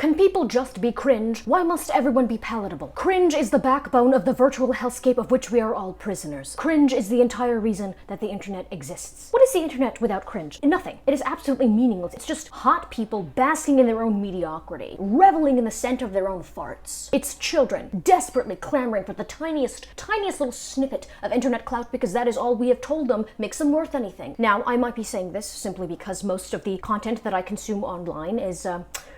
Can people just be cringe? Why must everyone be palatable? Cringe is the backbone of the virtual hellscape of which we are all prisoners. Cringe is the entire reason that the internet exists. What is the internet without cringe? Nothing. It is absolutely meaningless. It's just hot people basking in their own mediocrity, reveling in the scent of their own farts. It's children desperately clamoring for the tiniest little snippet of internet clout because that is all we have told them makes them worth anything. Now, I might be saying this simply because most of the content that I consume online is,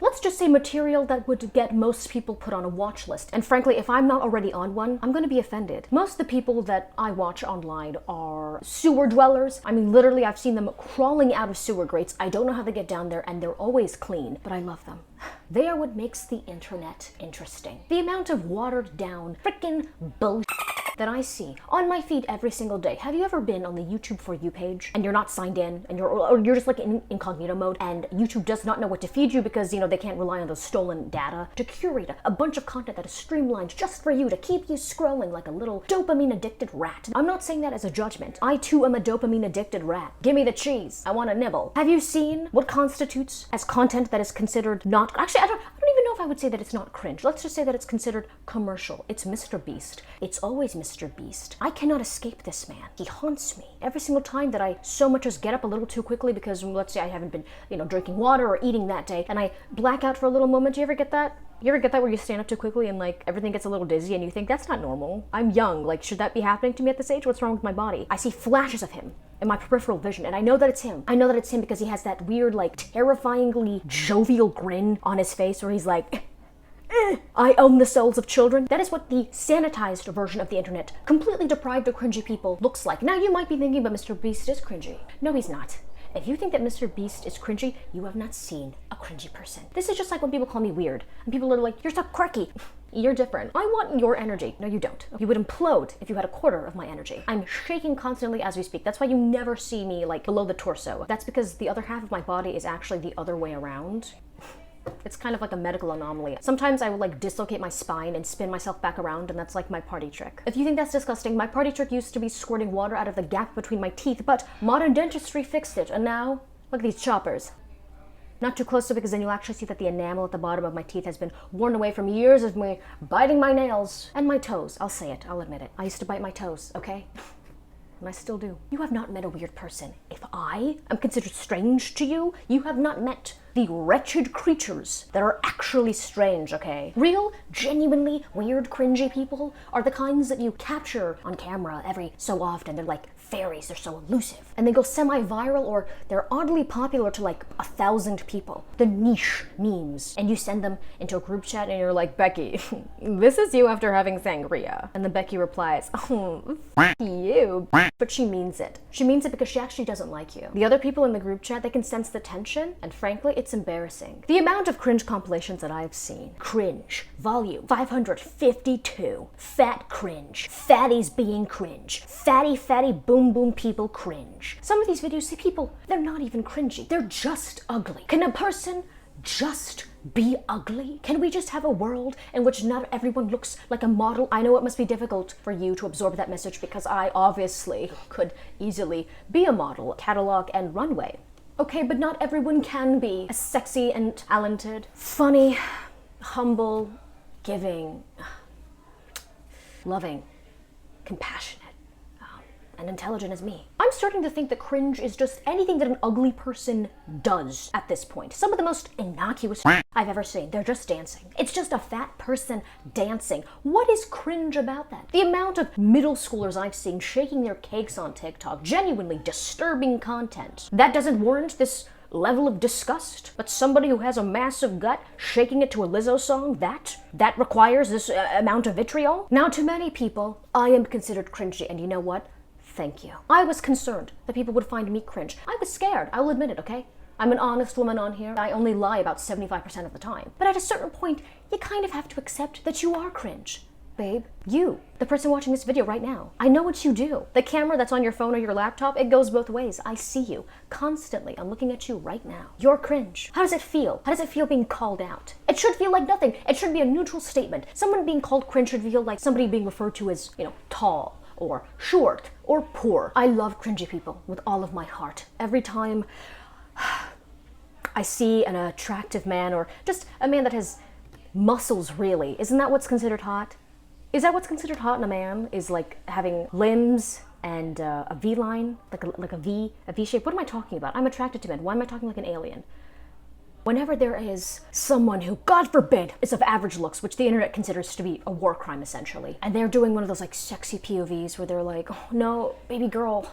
let's just say material that would get most people put on a watch list. And frankly, if I'm not already on one, I'm gonna be offended. Most of the people that I watch online are sewer dwellers. I mean, literally, I've seen them crawling out of sewer grates. I don't know how they get down there, and they're always clean, but I love them. They are what makes the internet interesting. The amount of watered down frickin' bullshit that I see on my feed every single day. Have you ever been on the YouTube For You page and you're not signed in and you're just like in incognito mode and YouTube does not know what to feed you because, you know, they can't rely on those stolen data to curate a bunch of content that is streamlined just for you to keep you scrolling like a little dopamine addicted rat. I'm not saying that as a judgment. I too am a dopamine addicted rat. Give me the cheese. I want a nibble. Have you seen what constitutes as content that is considered not, actually I don't even know if I would say that it's not cringe. Let's just say that it's considered commercial. It's MrBeast. It's always MrBeast. I cannot escape this man. He haunts me. Every single time that I so much as get up a little too quickly because let's say I haven't been, you know, drinking water or eating that day and I black out for a little moment. Do you ever get that? You ever get that where you stand up too quickly and like everything gets a little dizzy and you think that's not normal? I'm young. Like, should that be happening to me at this age? What's wrong with my body? I see flashes of him in my peripheral vision and I know that it's him. I know that it's him because he has that weird, like, terrifyingly jovial grin on his face where he's like, I own the souls of children. That is what the sanitized version of the internet, completely deprived of cringy people, looks like. Now you might be thinking, but MrBeast is cringy. No, he's not. If you think that MrBeast is cringy, you have not seen a cringy person. This is just like when people call me weird and people are like, you're so quirky. You're different. I want your energy. No, you don't. You would implode if you had a quarter of my energy. I'm shaking constantly as we speak. That's why you never see me like below the torso. That's because the other half of my body is actually the other way around. It's kind of like a medical anomaly. Sometimes I will like dislocate my spine and spin myself back around, and that's like my party trick. If you think that's disgusting, my party trick used to be squirting water out of the gap between my teeth, but modern dentistry fixed it, and now, look at these choppers. Not too close to it because then you'll actually see that the enamel at the bottom of my teeth has been worn away from years of me biting my nails and my toes. I'll say it, I'll admit it. I used to bite my toes, okay? And I still do. You have not met a weird person. If I am considered strange to you, you have not met the wretched creatures that are actually strange, okay? Real, genuinely weird, cringy people are the kinds that you capture on camera every so often. They're like fairies, they're so elusive. And they go semi-viral or they're oddly popular to like 1,000 people. The niche memes. And you send them into a group chat and you're like, Becky, this is you after having sangria. And then Becky replies, oh, f you. But she means it. She means it because she actually doesn't like you. The other people in the group chat, they can sense the tension, and frankly, it's embarrassing. The amount of cringe compilations that I've seen. Cringe, volume 552. Fat cringe. Fatties being cringe. Fatty boom boom people cringe. Some of these videos see people, they're not even cringy. They're just ugly. Can a person just be ugly? Can we just have a world in which not everyone looks like a model? I know it must be difficult for you to absorb that message because I obviously could easily be a model, catalog, and runway. Okay, but not everyone can be as sexy and talented, funny, humble, giving, loving, compassionate, and intelligent as me. I'm starting to think that cringe is just anything that an ugly person does at this point. Some of the most innocuous I've ever seen. They're just dancing. It's just a fat person dancing. What is cringe about that? The amount of middle schoolers I've seen shaking their cakes on TikTok, genuinely disturbing content. That doesn't warrant this level of disgust, but somebody who has a massive gut shaking it to a Lizzo song, that requires this amount of vitriol? Now, to many people, I am considered cringy, and you know what? Thank you. I was concerned that people would find me cringe. I was scared, I will admit it, okay? I'm an honest woman on here. I only lie about 75% of the time. But at a certain point, you kind of have to accept that you are cringe. Babe, you, the person watching this video right now, I know what you do. The camera that's on your phone or your laptop, it goes both ways. I see you constantly. I'm looking at you right now. You're cringe. How does it feel? How does it feel being called out? It should feel like nothing. It should be a neutral statement. Someone being called cringe should feel like somebody being referred to as, you know, tall or short or poor. I love cringy people with all of my heart. Every time I see an attractive man, or just a man that has muscles, really. Isn't that what's considered hot? Is that what's considered hot in a man? Is like having limbs and a V-line, like a V shape? What am I talking about? I'm attracted to men. Why am I talking like an alien? Whenever there is someone who, God forbid, is of average looks, which the internet considers to be a war crime, essentially, and they're doing one of those like sexy POVs where they're like, oh no, baby girl,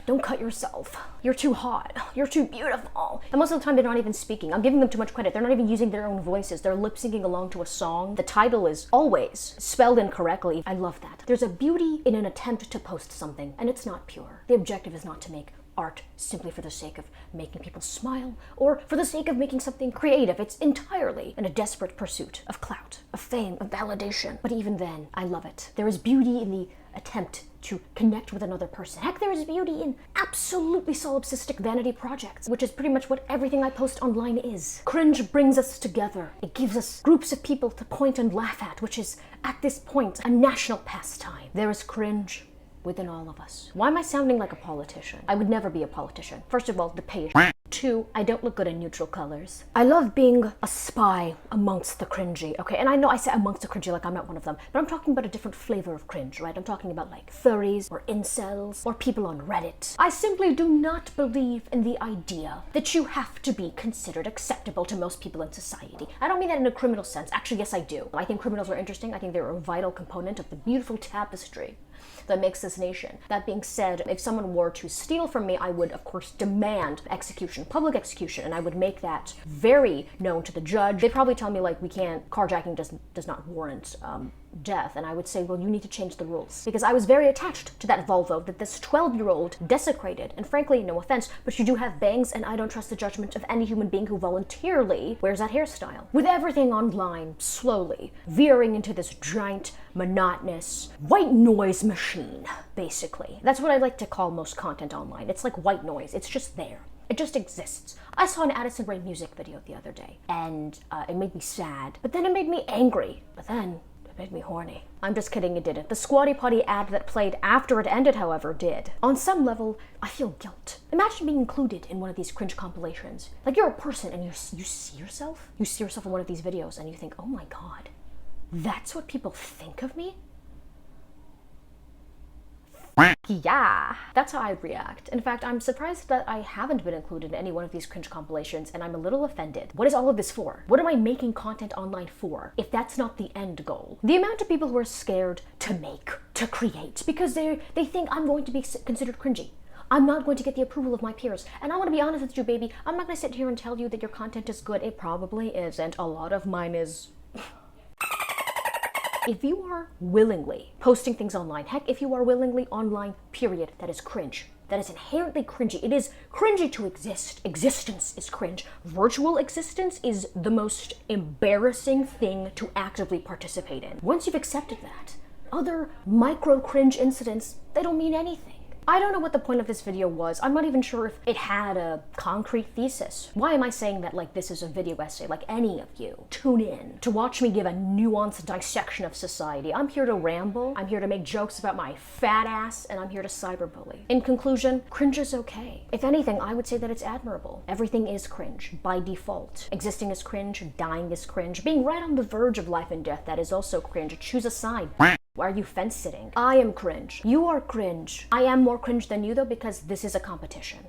don't cut yourself. You're too hot. You're too beautiful. And most of the time they're not even speaking. I'm giving them too much credit. They're not even using their own voices. They're lip syncing along to a song. The title is always spelled incorrectly. I love that. There's a beauty in an attempt to post something, and it's not pure. The objective is not to make art simply for the sake of making people smile or for the sake of making something creative. It's entirely in a desperate pursuit of clout, of fame, of validation. But even then, I love it. There is beauty in the attempt to connect with another person. Heck, there is beauty in absolutely solipsistic vanity projects, which is pretty much what everything I post online is. Cringe brings us together. It gives us groups of people to point and laugh at, which is, at this point, a national pastime. There is cringe within all of us. Why am I sounding like a politician? I would never be a politician. First of all, the pay is shit. 2, I don't look good in neutral colors. I love being a spy amongst the cringy, okay? And I know I say amongst the cringy like I'm not one of them, but I'm talking about a different flavor of cringe, right? I'm talking about like furries or incels or people on Reddit. I simply do not believe in the idea that you have to be considered acceptable to most people in society. I don't mean that in a criminal sense. Actually, yes, I do. I think criminals are interesting. I think they're a vital component of the beautiful tapestry that makes this nation. That being said, if someone were to steal from me, I would, of course, demand execution, public execution, and I would make that very known to the judge. They'd probably tell me, like, we can't, carjacking does not warrant death, and I would say, well, you need to change the rules. Because I was very attached to that Volvo that this 12-year-old desecrated, and frankly, no offense, but you do have bangs, and I don't trust the judgment of any human being who voluntarily wears that hairstyle. With everything online slowly veering into this giant, monotonous, white noise machine, basically. That's what I like to call most content online. It's like white noise. It's just there. It just exists. I saw an Addison Rae music video the other day, and it made me sad, but then it made me angry, but then it made me horny. I'm just kidding, it didn't. The Squatty Potty ad that played after it ended, however, did. On some level, I feel guilt. Imagine being included in one of these cringe compilations. Like, you're a person and you see yourself? You see yourself in one of these videos and you think, oh my god, that's what people think of me? Yeah, that's how I'd react. In fact, I'm surprised that I haven't been included in any one of these cringe compilations, and I'm a little offended. What is all of this for? What am I making content online for, if that's not the end goal? The amount of people who are scared to make, to create, because they think I'm going to be considered cringy. I'm not going to get the approval of my peers. And I want to be honest with you, baby. I'm not going to sit here and tell you that your content is good. It probably isn't. A lot of mine is... If you are willingly posting things online, heck, if you are willingly online, period, that is cringe. That is inherently cringy. It is cringy to exist. Existence is cringe. Virtual existence is the most embarrassing thing to actively participate in. Once you've accepted that, other micro cringe incidents, they don't mean anything. I don't know what the point of this video was. I'm not even sure if it had a concrete thesis. Why am I saying that like this is a video essay? Like, any of you tune in to watch me give a nuanced dissection of society. I'm here to ramble, I'm here to make jokes about my fat ass, and I'm here to cyberbully. In conclusion, cringe is okay. If anything, I would say that it's admirable. Everything is cringe by default. Existing is cringe, dying is cringe, being right on the verge of life and death, that is also cringe. Choose a side. Why are you fence sitting? I am cringe. You are cringe. I am more cringe than you though, because this is a competition.